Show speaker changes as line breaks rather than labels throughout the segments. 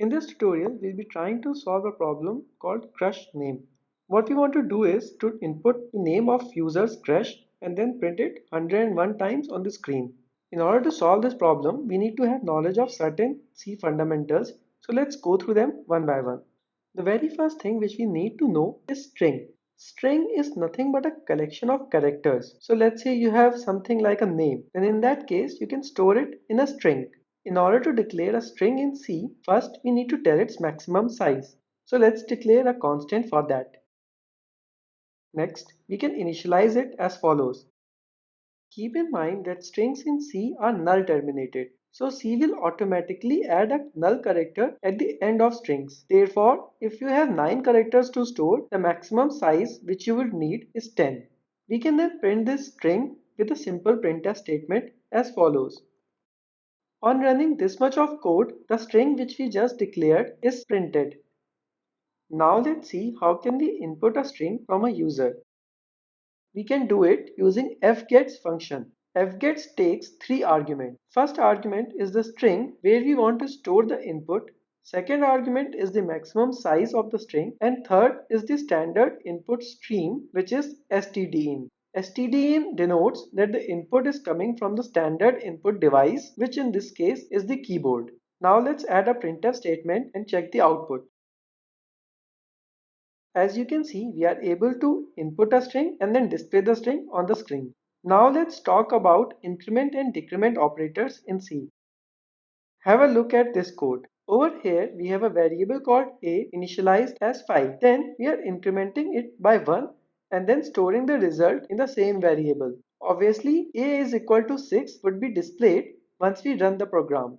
In this tutorial, we'll be trying to solve a problem called crush name. What we want to do is to input the name of user's crush and then print it 101 times on the screen. In order to solve this problem, we need to have knowledge of certain C fundamentals. So let's go through them one by one. The very first thing which we need to know is string. String is nothing but a collection of characters. So let's say you have something like a name. Then in that case, you can store it in a string. In order to declare a string in C, first we need to tell its maximum size. So let's declare a constant for that. Next, we can initialize it as follows. Keep in mind that strings in C are null terminated. So C will automatically add a null character at the end of strings. Therefore, if you have 9 characters to store, the maximum size which you would need is 10. We can then print this string with a simple printf statement as follows. On running this much of code, the string which we just declared is printed. Now let's see how can we input a string from a user. We can do it using fgets function. Fgets takes 3 arguments. First argument is the string where we want to store the input. Second argument is the maximum size of the string, and third is the standard input stream, which is stdin. Stdin denotes that the input is coming from the standard input device, which in this case is the keyboard. Now let's add a printf statement and check the output. As you can see, we are able to input a string and then display the string on the screen. Now let's talk about increment and decrement operators in C. Have a look at this code. Over here, we have a variable called a initialized as 5. Then we are incrementing it by 1 and then storing the result in the same variable. Obviously, a is equal to 6 would be displayed once we run the program.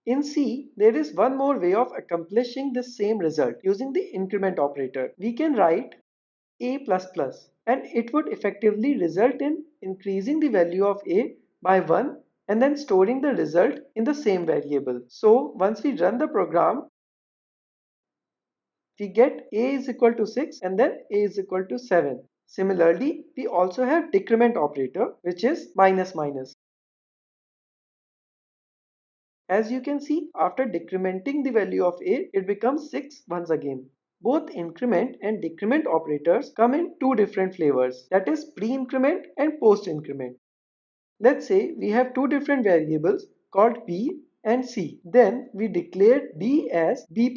In C, there is one more way of accomplishing the same result using the increment operator. We can write a++ and it would effectively result in increasing the value of a by 1 and then storing the result in the same variable. So once we run the program, we get a is equal to 6 and then a is equal to 7. Similarly, we also have decrement operator, which is minus minus. As you can see, after decrementing the value of a, it becomes 6 once again. Both increment and decrement operators come in two different flavors, that is pre-increment and post-increment. Let's say we have two different variables called b and c. Then we declare b as b++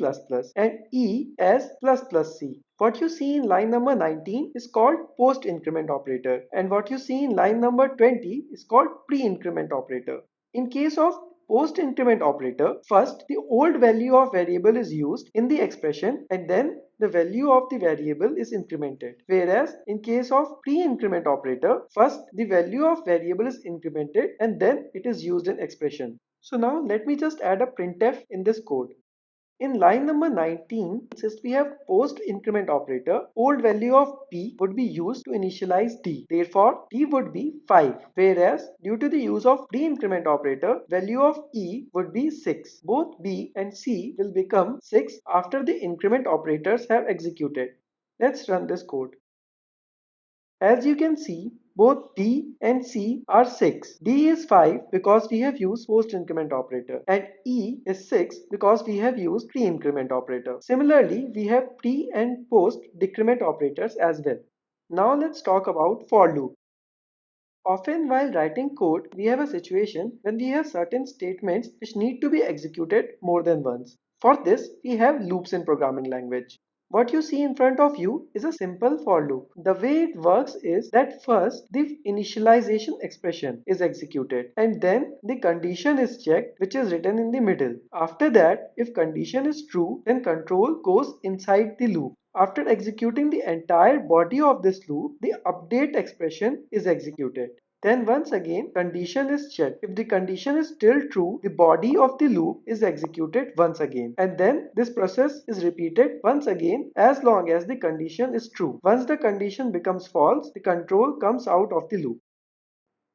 and e as ++c. What you see in line number 19 is called post-increment operator, and what you see in line number 20 is called pre-increment operator. In case of post-increment operator, first the old value of variable is used in the expression and then the value of the variable is incremented. Whereas in case of pre-increment operator, first the value of variable is incremented and then it is used in expression. So now let me just add a printf in this code. In line number 19, since we have post increment operator, old value of p would be used to initialize d. Therefore, d would be 5. Whereas, due to the use of pre-increment operator, value of e would be 6. Both b and c will become 6 after the increment operators have executed. Let's run this code. As you can see, both D and C are 6. D is 5 because we have used post increment operator and E is 6 because we have used pre increment operator. Similarly, we have pre and post decrement operators as well. Now let's talk about for loop. Often while writing code, we have a situation when we have certain statements which need to be executed more than once. For this, we have loops in programming language. What you see in front of you is a simple for loop. The way it works is that first the initialization expression is executed and then the condition is checked, which is written in the middle. After that, if condition is true, then control goes inside the loop. After executing the entire body of this loop, the update expression is executed. Then once again, condition is checked. If the condition is still true, the body of the loop is executed once again. And then this process is repeated once again as long as the condition is true. Once the condition becomes false, the control comes out of the loop.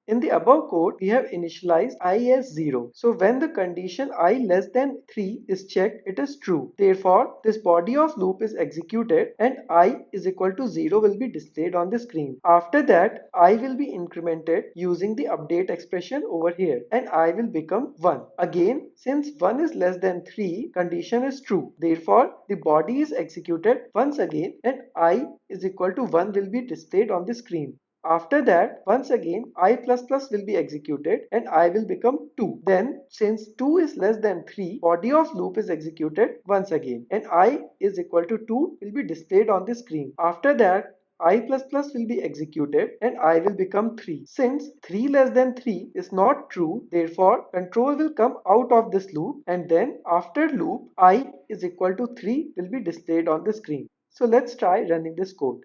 In the above code, we have initialized I as 0. So when the condition I less than 3 is checked, it is true. Therefore, this body of loop is executed and I is equal to 0 will be displayed on the screen. After that, I will be incremented using the update expression over here and I will become 1. Again, since 1 is less than 3, condition is true. Therefore, the body is executed once again and I is equal to 1 will be displayed on the screen. After that, once again, I++ will be executed and I will become 2. Then, since 2 is less than 3, body of loop is executed once again and I is equal to 2 will be displayed on the screen. After that, I++ will be executed and I will become 3. Since 3 less than 3 is not true, therefore control will come out of this loop and then after loop I is equal to 3 will be displayed on the screen. So let's try running this code.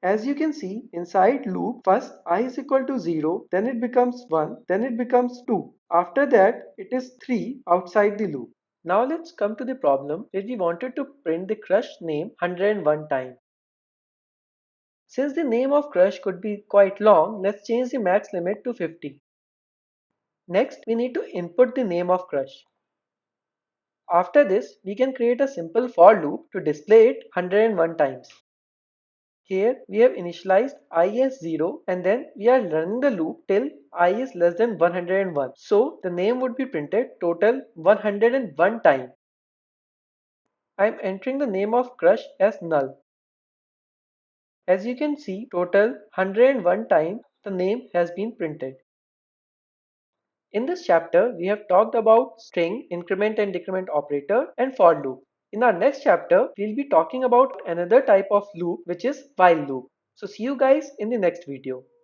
As you can see, inside loop, first I is equal to 0, then it becomes 1, then it becomes 2. After that, it is 3 outside the loop. Now let's come to the problem where we wanted to print the crush name 101 times. Since the name of crush could be quite long, let's change the max limit to 50. Next, we need to input the name of crush. After this, we can create a simple for loop to display it 101 times. Here we have initialized I as 0 and then we are running the loop till I is less than 101. So the name would be printed total 101 times. I am entering the name of crush as null. As you can see, total 101 times the name has been printed. In this chapter, we have talked about string, increment and decrement operator and for loop. In our next chapter, we'll be talking about another type of loop which is while loop. So see you guys in the next video.